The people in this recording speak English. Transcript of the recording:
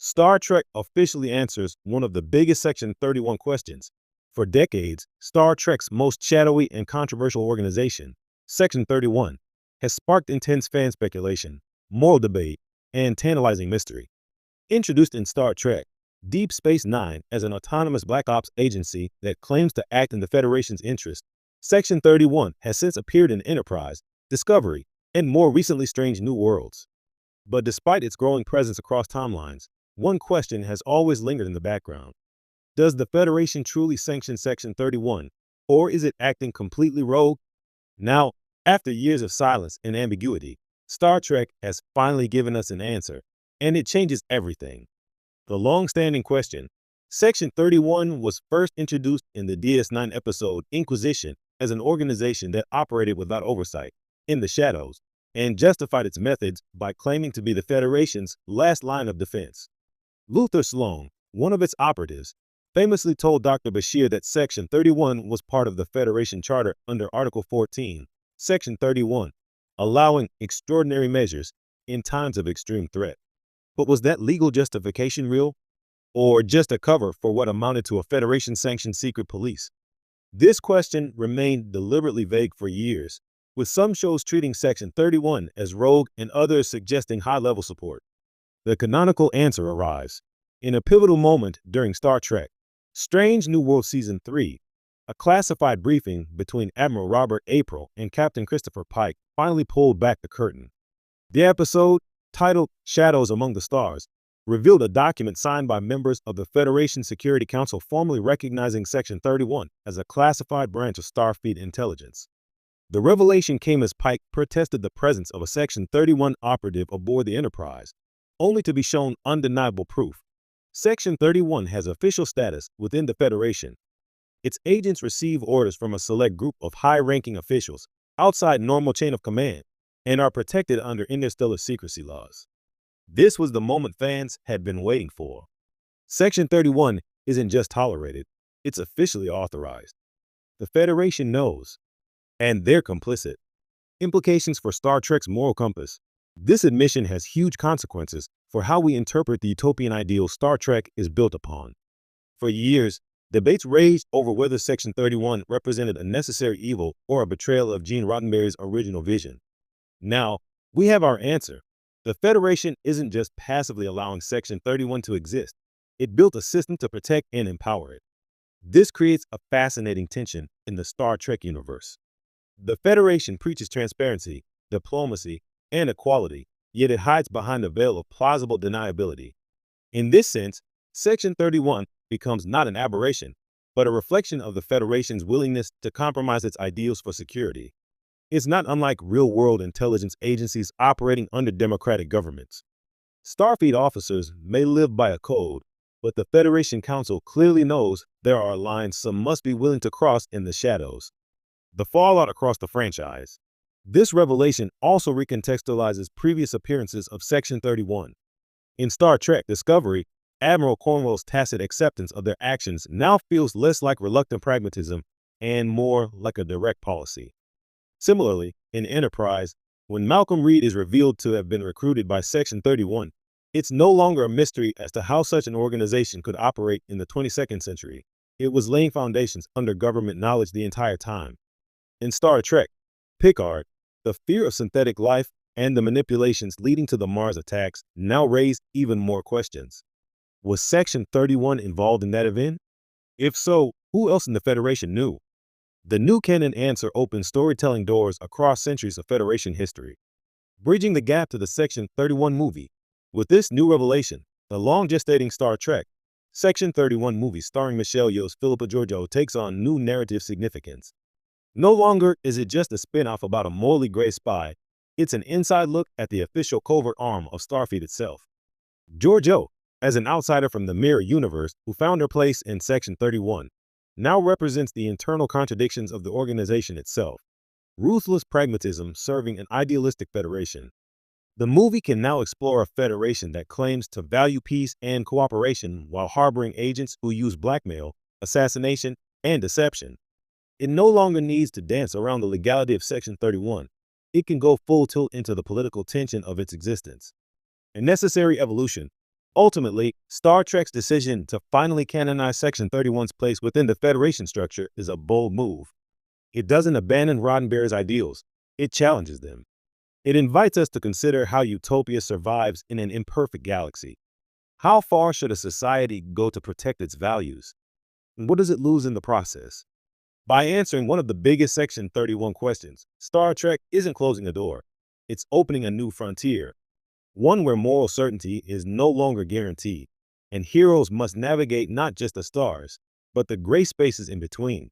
Star Trek officially answers one of the biggest Section 31 questions. For decades, Star Trek's most shadowy and controversial organization, Section 31, has sparked intense fan speculation, moral debate, and tantalizing mystery. Introduced in Star Trek, Deep Space Nine as an autonomous black ops agency that claims to act in the Federation's interest, Section 31 has since appeared in Enterprise, Discovery, and more recently Strange New Worlds. But despite its growing presence across timelines, one question has always lingered in the background. Does the Federation truly sanction Section 31, or is it acting completely rogue? Now, after years of silence and ambiguity, Star Trek has finally given us an answer, and it changes everything. The long-standing question, Section 31 was first introduced in the DS9 episode Inquisition as an organization that operated without oversight, in the shadows, and justified its methods by claiming to be the Federation's last line of defense. Luther Sloan, one of its operatives, famously told Dr. Bashir that Section 31 was part of the Federation Charter under Article 14, Section 31, allowing extraordinary measures in times of extreme threat. But was that legal justification real, or just a cover for what amounted to a Federation-sanctioned secret police? This question remained deliberately vague for years, with some shows treating Section 31 as rogue and others suggesting high-level support. The canonical answer arrives in a pivotal moment during Star Trek, Strange New World Season 3. A classified briefing between Admiral Robert April and Captain Christopher Pike finally pulled back the curtain. The episode, titled Shadows Among the Stars, revealed a document signed by members of the Federation Security Council formally recognizing Section 31 as a classified branch of Starfleet intelligence. The revelation came as Pike protested the presence of a Section 31 operative aboard the Enterprise, only to be shown undeniable proof. Section 31 has official status within the Federation. Its agents receive orders from a select group of high-ranking officials outside normal chain of command and are protected under interstellar secrecy laws. This was the moment fans had been waiting for. Section 31 isn't just tolerated, it's officially authorized. The Federation knows, and they're complicit. Implications for Star Trek's moral compass. This admission has huge consequences for how we interpret the utopian ideal Star Trek is built upon. For years, debates raged over whether Section 31 represented a necessary evil or a betrayal of Gene Roddenberry's original vision. Now, we have our answer. The Federation isn't just passively allowing Section 31 to exist. It built a system to protect and empower it. This creates a fascinating tension in the Star Trek universe. The Federation preaches transparency, diplomacy, and equality, yet it hides behind a veil of plausible deniability. In this sense, Section 31 becomes not an aberration, but a reflection of the Federation's willingness to compromise its ideals for security. It's not unlike real-world intelligence agencies operating under democratic governments. Starfleet officers may live by a code, but the Federation Council clearly knows there are lines some must be willing to cross in the shadows. The fallout across the franchise. This revelation also recontextualizes previous appearances of Section 31. In Star Trek Discovery, Admiral Cornwell's tacit acceptance of their actions now feels less like reluctant pragmatism and more like a direct policy. Similarly, in Enterprise, when Malcolm Reed is revealed to have been recruited by Section 31, it's no longer a mystery as to how such an organization could operate in the 22nd century. It was laying foundations under government knowledge the entire time. In Star Trek Picard, the fear of synthetic life and the manipulations leading to the Mars attacks now raise even more questions. Was Section 31 involved in that event? If so, who else in the Federation knew? The new canon answer opens storytelling doors across centuries of Federation history, bridging the gap to the Section 31 movie. With this new revelation, the long-gestating Star Trek Section 31 movie starring Michelle Yeoh's Philippa Georgiou takes on new narrative significance. No longer is it just a spin-off about a morally gray spy, it's an inside look at the official covert arm of Starfleet itself. Georgiou, as an outsider from the mirror universe who found her place in Section 31, now represents the internal contradictions of the organization itself. Ruthless pragmatism serving an idealistic federation. The movie can now explore a federation that claims to value peace and cooperation while harboring agents who use blackmail, assassination, and deception. It no longer needs to dance around the legality of Section 31. It can go full tilt into the political tension of its existence. A necessary evolution. Ultimately, Star Trek's decision to finally canonize Section 31's place within the Federation structure is a bold move. It doesn't abandon Roddenberry's ideals, it challenges them. It invites us to consider how utopia survives in an imperfect galaxy. How far should a society go to protect its values? And what does it lose in the process? By answering one of the biggest Section 31 questions, Star Trek isn't closing a door. It's opening a new frontier, one where moral certainty is no longer guaranteed, and heroes must navigate not just the stars, but the gray spaces in between.